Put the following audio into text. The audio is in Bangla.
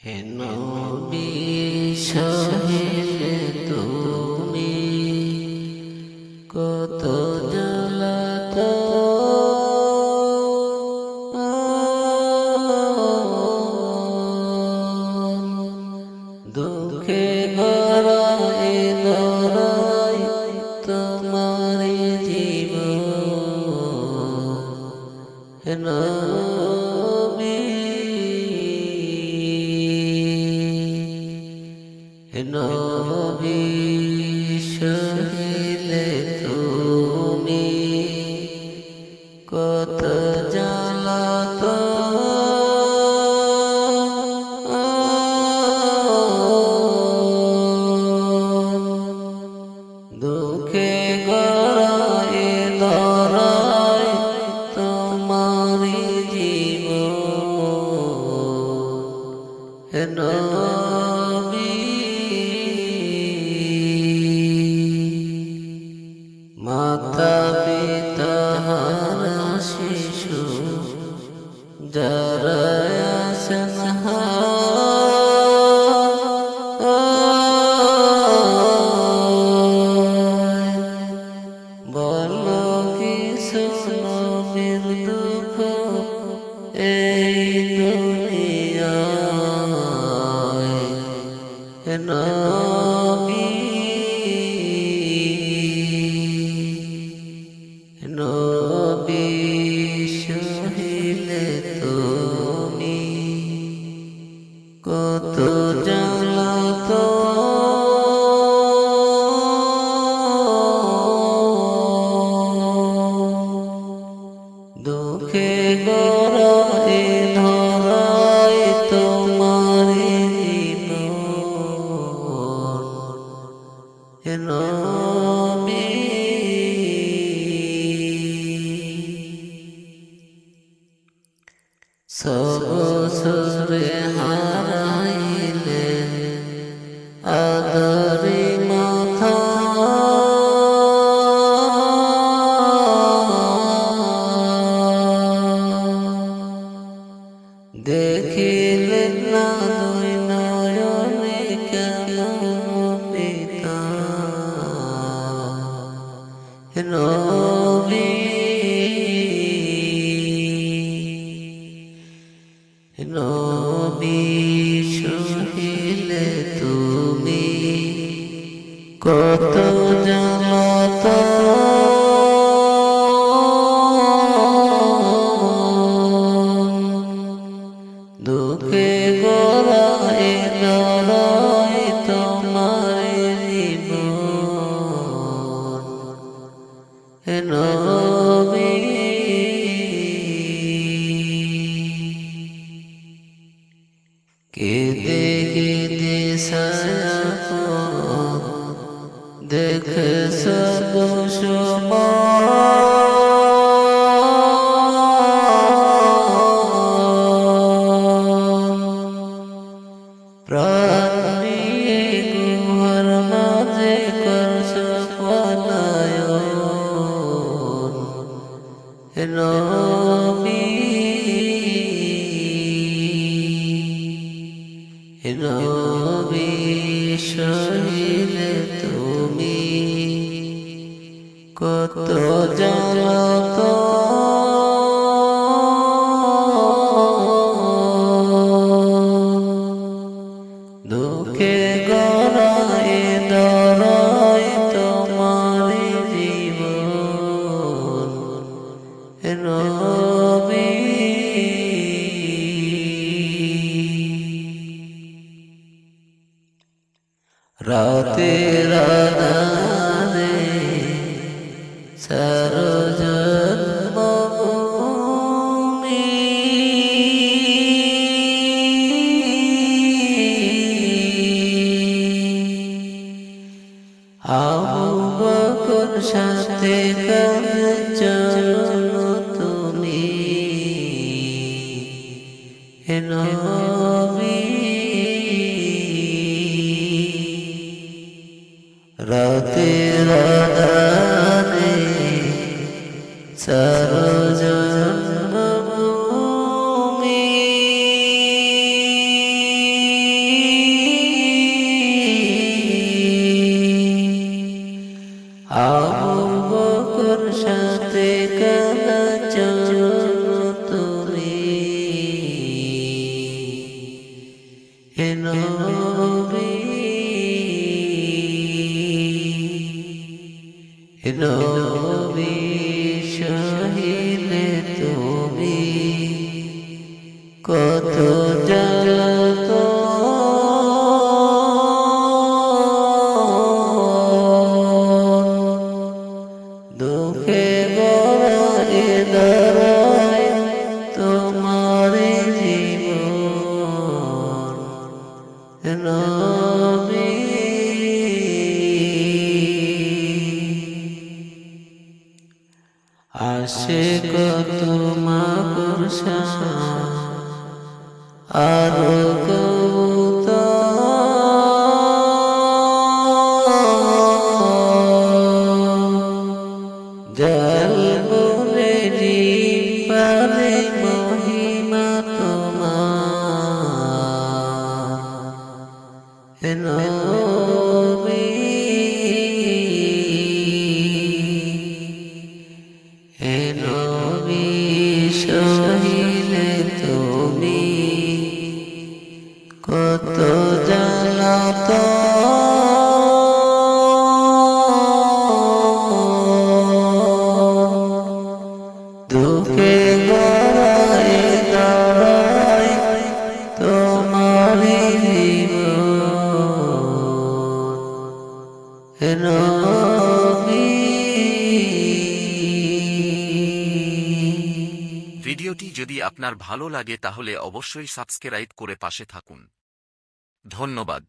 হে নবী সাহেবে তুমি কত জ্বালাতো দুঃখে ভরায় ধরায় তোমার জীবন হে নবী হে নবী সহিলে তুমি কত জ্বালাতো দুঃখে গড়ায় ধরায় তোমার জীবন হে নবী মাতা পিতা হারা শিশু যারা আছেন বলো কিছু নবীর দুঃখ এই দুনিয়ায় হে নবী নবী সহিলে তুমি কত জ্বালাতো দুঃখে গড়ায় ধরায় তোমার জীবন হে নবী সবসরে হারাইলে আদরি মাথা দেখিলেন না দুই নয়নে কেমন পিতা হে নবী নবী সহিলে তুমি কত জ্বালাতো দুঃখে গড়ায় ধরায় তোমার জীবন হে নবী কেঁদে কেঁদে সায়া দেখে সব প্রাণী গুহার মাঝে করছ পলায়ন হে নবী হে নবী সহিলে তুমি কত জ্বালাতো দুঃখে গড়ায় ধরায় তোমার জীবন হে নবী রাতের আঁধারে জন্মভূমি আবু বকর সাথে চলো তুমি হে নবী রাতের আঁধারে জন্মভূমি কত জ্বালাত দুঃখে গড়ায় দাঁড়ায় তোমার জীবন নবী আশিক তোমার আরো জল বলে পারে মহিমা তোমার নবী হে নবী সহিলে তুমি কত জ্বালাত দুঃখে গড়ায় দাঁড়ায় তোমার জীবন নবী ভিডিওটি যদি আপনার ভালো লাগে তাহলে অবশ্যই সাবস্ক্রাইব করে পাশে থাকুন। ধন্যবাদ।